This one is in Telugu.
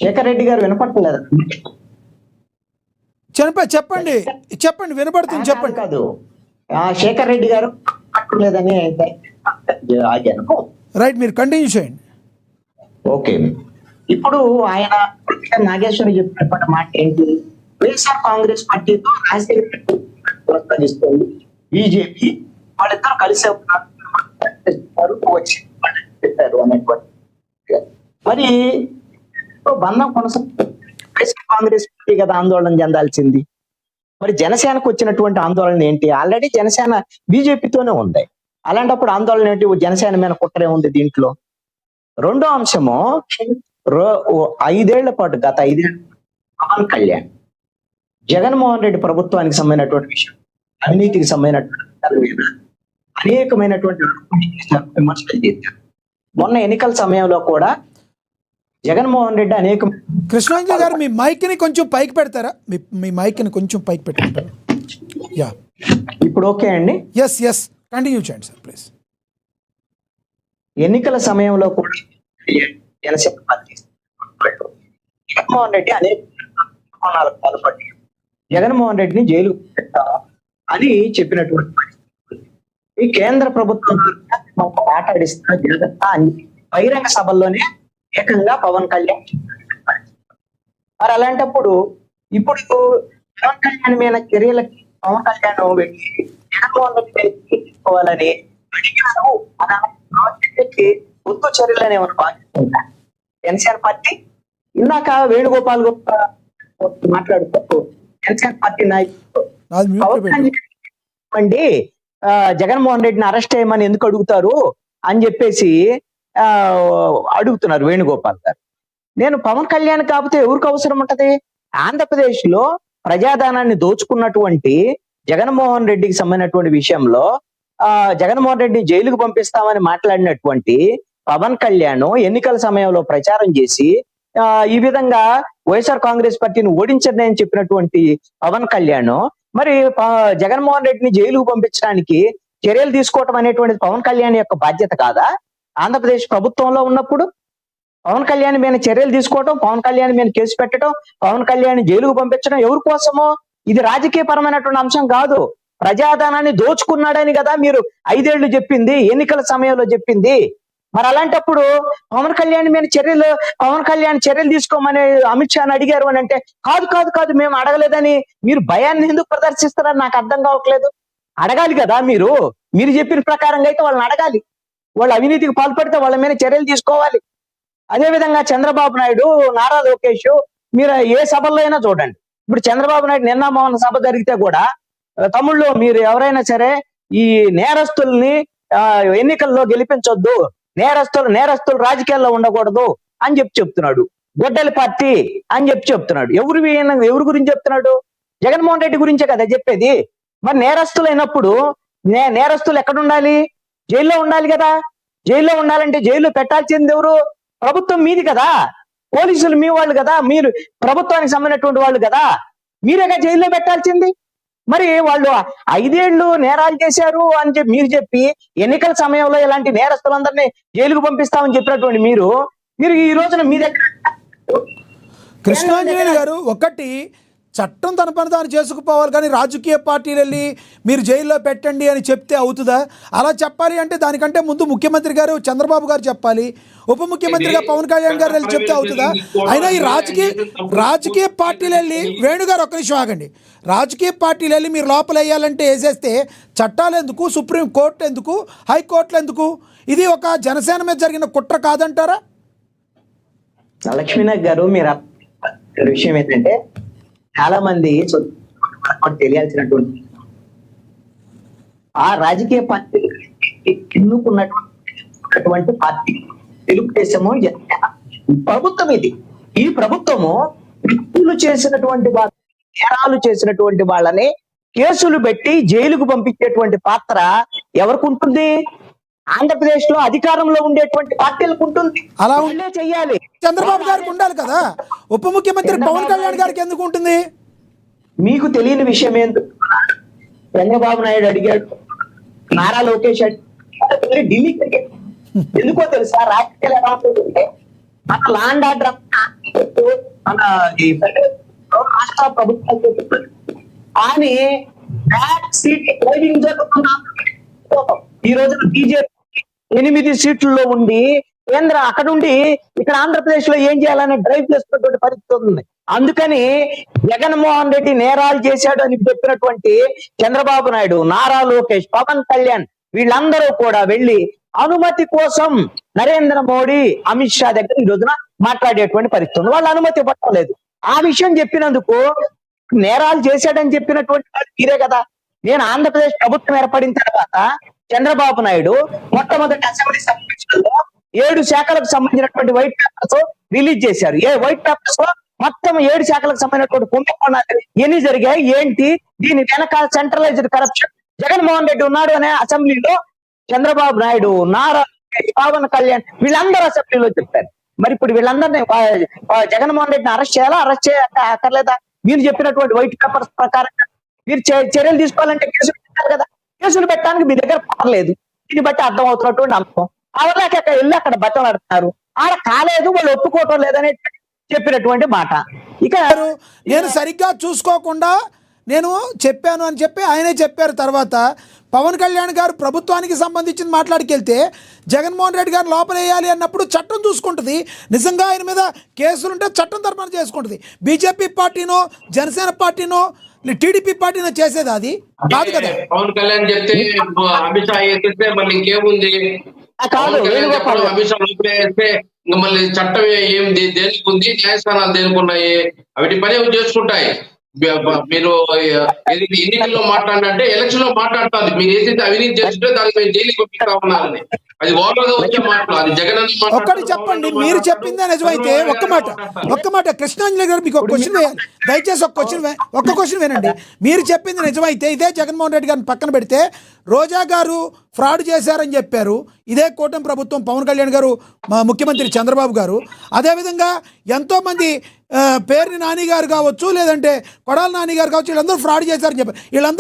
శేఖర్ రెడ్డి గారు వినపడలేదా? చెప్పండి చెప్పండి, వినపడుతుంది, చెప్పండి. కాదు శేఖర్ రెడ్డి గారు వినపడలేదని ఆగాను. రైట్, మీరు కంటిన్యూ చేయండి. ఓకే, ఇప్పుడు ఆయన నాగేశ్వరి చెప్పినటువంటి మాట ఏంటి? వైఎస్ఆర్ కాంగ్రెస్ పార్టీతో రాజకీయ బీజేపీ వాళ్ళిద్దరు కలిసే వచ్చి చెప్పారు అనేటువంటి. మరి బంధం వైఎస్ఆర్ కాంగ్రెస్ పార్టీ కదా ఆందోళన చెందాల్సింది. మరి జనసేనకు వచ్చినటువంటి ఆందోళన ఏంటి? ఆల్రెడీ జనసేన బీజేపీతోనే ఉంది. అలాంటప్పుడు ఆందోళన ఏంటి? జనసేన మీద కుట్రే ఉంది దీంట్లో. రెండో అంశము, 5 ఏళ్ల పాటు, గత 5 ఏళ్ళు పవన్ కళ్యాణ్ జగన్మోహన్ రెడ్డి ప్రభుత్వానికి సంబంధించినటువంటి విషయం, అవినీతికి సంబంధించినటువంటి అనేకమైనటువంటి విమర్శలు చేశారు. మొన్న ఎన్నికల సమయంలో కూడా జగన్మోహన్ రెడ్డి అనేక. కృష్ణాంజలి గారు, మీ మైక్ ని కొంచెం పైకి పెడతారా? మీ మైక్ ని కొంచెం పైకి పెట్టుకుంటారా? యా, ఇప్పుడు ఓకే అండి. ఎస్ కంటిన్యూ చేయండి సార్ ప్లీజ్. ఎన్నికల సమయంలో కూడా జనసేన పార్టీ జగన్మోహన్ రెడ్డి అనేక కోణాలకు పాల్పడి జగన్మోహన్ రెడ్డిని జైలు పెట్టాం అని చెప్పినటువంటి పరిస్థితి. ఈ కేంద్ర ప్రభుత్వం మాట్లాడిస్తున్న జగత్త అని బహిరంగ సభల్లోనే ఏకంగా పవన్ కళ్యాణ్. మరి అలాంటప్పుడు ఇప్పుడు పవన్ కళ్యాణ్ మీద చర్యలకి పవన్ కళ్యాణ్ వెళ్ళి జగన్మోహన్ రెడ్డి తీసుకోవాలని అడిగారు. గుర్తు చర్యలు ఏమైనా బాగుంటుందా జనసేన పార్టీ? ఇందాక వేణుగోపాల్ మాట్లాడుతూ జనసేన పార్టీ నాయకులు అండి జగన్మోహన్ రెడ్డిని అరెస్ట్ చేయమని ఎందుకు అడుగుతారు అని చెప్పేసి అడుగుతున్నారు వేణుగోపాల్ గారు. నేను పవన్ కళ్యాణ్ కాకపోతే ఎవరికి అవసరం ఉంటది? ఆంధ్రప్రదేశ్ లో ప్రజాధనాన్ని దోచుకున్నటువంటి జగన్మోహన్ రెడ్డికి సంబంధించినటువంటి విషయంలో జగన్మోహన్ రెడ్డిని జైలుకు పంపిస్తామని మాట్లాడినటువంటి పవన్ కళ్యాణ్ ఎన్నికల సమయంలో ప్రచారం చేసి ఈ విధంగా వైఎస్ఆర్ కాంగ్రెస్ పార్టీని ఓడించండి అని చెప్పినటువంటి పవన్ కళ్యాణ్ మరి జగన్మోహన్ రెడ్డిని జైలుకు పంపించడానికి చర్యలు తీసుకోవటం అనేటువంటిది పవన్ కళ్యాణ్ యొక్క బాధ్యత కాదా? ఆంధ్రప్రదేశ్ ప్రభుత్వంలో ఉన్నప్పుడు పవన్ కళ్యాణ్ మీద చర్యలు తీసుకోవటం, పవన్ కళ్యాణ్ మీద కేసు పెట్టడం, పవన్ కళ్యాణ్ జైలుకు పంపించడం ఎవరి కోసమో? ఇది రాజకీయ పరమైనటువంటి అంశం కాదు. ప్రజాధనాన్ని దోచుకున్నాడని కదా మీరు 5 ఏళ్లు చెప్పింది, ఎన్నికల సమయంలో చెప్పింది. మరి అలాంటప్పుడు పవన్ కళ్యాణ్ మీద చర్యలు తీసుకోమని అమిత్ షాని అడిగారు అని అంటే కాదు కాదు కాదు మేము అడగలేదని మీరు భయాన్ని ఎందుకు ప్రదర్శిస్తారని నాకు అర్థం కావట్లేదు. అడగాలి కదా మీరు చెప్పిన ప్రకారంగా అయితే వాళ్ళని అడగాలి. వాళ్ళు అవినీతికి పాల్పడితే వాళ్ళ మీద చర్యలు తీసుకోవాలి. అదే విధంగా చంద్రబాబు నాయుడు, నారా లోకేష్, మీరు ఏ సభల్లో అయినా చూడండి. ఇప్పుడు చంద్రబాబు నాయుడు నిన్న మోహన్ సభ జరిగితే కూడా తమ్ముళ్ళు మీరు ఎవరైనా సరే ఈ నేరస్తుల్ని ఎన్నికల్లో గెలిపించొద్దు, నేరస్తులు రాజకీయాల్లో ఉండకూడదు అని చెప్తున్నాడు. గొడ్డలి పార్టీ అని చెప్తున్నాడు. ఎవరి గురించి చెప్తున్నాడు? జగన్మోహన్ రెడ్డి గురించే కదా చెప్పేది. మరి నేరస్తులు అయినప్పుడు నేరస్తులు ఎక్కడ ఉండాలి? జైల్లో ఉండాలి కదా. జైల్లో ఉండాలంటే జైల్లో పెట్టాల్సింది ఎవరు? ప్రభుత్వం మీది కదా, పోలీసులు మీ వాళ్ళు కదా, మీరు ప్రభుత్వానికి సంబంధించినటువంటి వాళ్ళు కదా, మీరేగా జైల్లో పెట్టాల్సింది. మరి వాళ్ళు 5 ఏళ్లు నేరాలు చేశారు అని మీరు చెప్పి ఎన్నికల సమయంలో ఇలాంటి నేరస్తులందరినీ జైలుకు పంపిస్తామని చెప్పినటువంటి మీరు ఈ రోజున మీ దగ్గర. కృష్ణాంజనేయులు గారు, ఒకటి చట్టం తన పని తాను చేసుకుపోవాలి, కానీ రాజకీయ పార్టీలు వెళ్ళి మీరు జైల్లో పెట్టండి అని చెప్తే అవుతుందా? అలా చెప్పాలి అంటే దానికంటే ముందు ముఖ్యమంత్రి గారు చంద్రబాబు గారు చెప్పాలి, ఉప ముఖ్యమంత్రిగా పవన్ కళ్యాణ్ గారు వెళ్ళి చెప్తే అవుతుందా? అయినా ఈ రాజకీయ పార్టీలు వెళ్ళి, వేణుగారు ఒక్క నిమిషం ఆగండి, రాజకీయ పార్టీలు వెళ్ళి మీరు లోపల వేయాలంటే వేసేస్తే చట్టాలు ఎందుకు, సుప్రీం కోర్టు ఎందుకు, హైకోర్టులు ఎందుకు? ఇది ఒక జనసేన మీద జరిగిన కుట్ర కాదంటారా? లక్ష్మీనాథ్ గారు, మీరు విషయం ఏంటంటే చాలా మంది తెలియాల్సినటువంటి ఆ రాజకీయ పార్టీ ఎన్నుకున్నటువంటి పార్టీ తెలుగుదేశము ప్రభుత్వం. ఇది ఈ ప్రభుత్వము చేసినటువంటి నేరాలు చేసినటువంటి వాళ్ళని కేసులు పెట్టి జైలుకు పంపించేటువంటి పాత్ర ఎవరికి ఉంటుంది? ఆంధ్రప్రదేశ్ లో అధికారంలో ఉండేటువంటి పార్టీలకు ఉంటుంది. అలా ఉండే చెయ్యాలి. చంద్రబాబు గారికి ఉండాలి కదా, ఉప ముఖ్యమంత్రి పవన్ కళ్యాణ్ గారికి ఎందుకు ఉంటుంది? మీకు తెలియని విషయం ఏంటో చంద్రబాబు నాయుడు అడిగాడు, నారా లోకేష్ ఢిల్లీకి ఎందుకో తెలుసా? రాజకీయాలు ఎలా ఉంటుందంటే మన లాండ్ ఆర్డర్ మన ఈ రాష్ట్ర ప్రభుత్వం చెప్తుంది. కానీ బ్యాక్ సీట్ డ్రైవింగ్ జరుగుతున్న ఈ రోజున బీజేపీ 8 సీట్లలో ఉండి కేంద్ర అక్కడ ఉండి ఇక్కడ ఆంధ్రప్రదేశ్ లో ఏం చేయాలని డ్రైవ్ చేస్తున్నటువంటి పరిస్థితి ఉంది. అందుకని జగన్మోహన్ రెడ్డి నేరాలు చేశాడు అని చెప్పినటువంటి చంద్రబాబు నాయుడు, నారా లోకేష్, పవన్ కళ్యాణ్ వీళ్ళందరూ కూడా వెళ్లి అనుమతి కోసం నరేంద్ర మోడీ, అమిత్ షా దగ్గర ఈ రోజున మాట్లాడేటువంటి పరిస్థితి ఉంది. వాళ్ళు అనుమతి ఇవ్వట్లేదు. ఆ విషయం చెప్పినందుకు నేరాలు చేశాడని చెప్పినటువంటి వాళ్ళు మీరే కదా. నేను ఆంధ్రప్రదేశ్ ప్రభుత్వం ఏర్పడిన తర్వాత చంద్రబాబు నాయుడు మొట్టమొదటి అసెంబ్లీ సమావేశంలో 7 శాఖలకు సంబంధించినటువంటి వైట్ పేపర్స్ రిలీజ్ చేశారు. వైట్ పేపర్స్ లో మొత్తం 7 శాఖలకు సంబంధించినటువంటి కుంభకోణాలు ఎన్ని జరిగాయి, ఏంటి, దీని వెనక సెంట్రలైజ్డ్ కరప్షన్ జగన్మోహన్ రెడ్డి ఉన్నాడు అనే అసెంబ్లీలో చంద్రబాబు నాయుడు, నారా లోకేష్, పవన్ కళ్యాణ్ వీళ్ళందరూ అసెంబ్లీలో చెప్పారు. మరి ఇప్పుడు వీళ్ళందరినీ జగన్మోహన్ రెడ్డిని అరెస్ట్ చేయాలా, అరెస్ట్ చేయక్కర్లేదా? మీరు చెప్పినటువంటి వైట్ పేపర్స్ ప్రకారంగా మీరు చర్యలు తీసుకోవాలంటే కేసులు పెట్టారు కదా. కేసులు పెట్టడానికి మీ దగ్గర పర్లేదు. దీన్ని బట్టి అర్థం అవుతున్నటువంటి అంశం. అవలాక వెళ్ళి అక్కడ బట్టలు ఆడుతున్నారు. ఆడ కాలేదు, వాళ్ళు ఒప్పుకోవటం లేదనే చెప్పినటువంటి మాట. ఇక నేను సరిగ్గా చూసుకోకుండా నేను చెప్పాను అని చెప్పి ఆయనే చెప్పారు. తర్వాత పవన్ కళ్యాణ్ గారు ప్రభుత్వానికి సంబంధించిన మాట్లాడికెళ్తే జగన్మోహన్ రెడ్డి గారు లోపలేయాలి అన్నప్పుడు చట్టం చూసుకుంటుంది. నిజంగా ఆయన మీద కేసులుంటే చట్టం తరపున చేసుకుంటుంది. బీజేపీ పార్టీనో, జనసేన పార్టీనో, టీడీపీ పార్టీనో చేసేది అది కాదు కదా. పవన్ కళ్యాణ్ చెప్తే అమిత్ షా వేసేస్తే మళ్ళీ ఇంకేముంది? కాదు, అమిత్ షా లోపలే వేస్తే ఇంకా మళ్ళీ చట్టం ఏం దేనికి ఉంది, న్యాయస్థానాలు దేనికి ఉన్నాయి? అవిటి పని అవి చేసుకుంటాయి. మీరు ఎన్నికల్లో మాట్లాడంటే ఎలక్షన్ లో మాట్లాడుతుంది. మీరు ఏదైతే అవినీతి చేస్తుంటే దానికి మేము జైలుకి పంపిస్తా ఉన్నారని, అది ఓవర్గా వచ్చే మాటలు. అది జగన్ ఒక్కటి చెప్పండి, మీరు చెప్పిందే నిజమైతే ఒక్క మాట కృష్ణాంజలి గారు మీకు ఒక క్వశ్చన్ వేయాలి. దయచేసి ఒక్క క్వశ్చన్ వినండి. మీరు చెప్పింది నిజమైతే ఇదే జగన్మోహన్ రెడ్డి గారిని పక్కన పెడితే రోజా గారు ఫ్రాడ్ చేశారని చెప్పారు. ఇదే కూటమి ప్రభుత్వం, పవన్ కళ్యాణ్ గారు, మా ముఖ్యమంత్రి చంద్రబాబు గారు, అదేవిధంగా ఎంతోమంది పేర్ని నాని గారు కావచ్చు, లేదంటే కొడాలి నాని గారు కావచ్చు, వీళ్ళందరూ ఫ్రాడ్ చేశారని చెప్పారు. వీళ్ళందరూ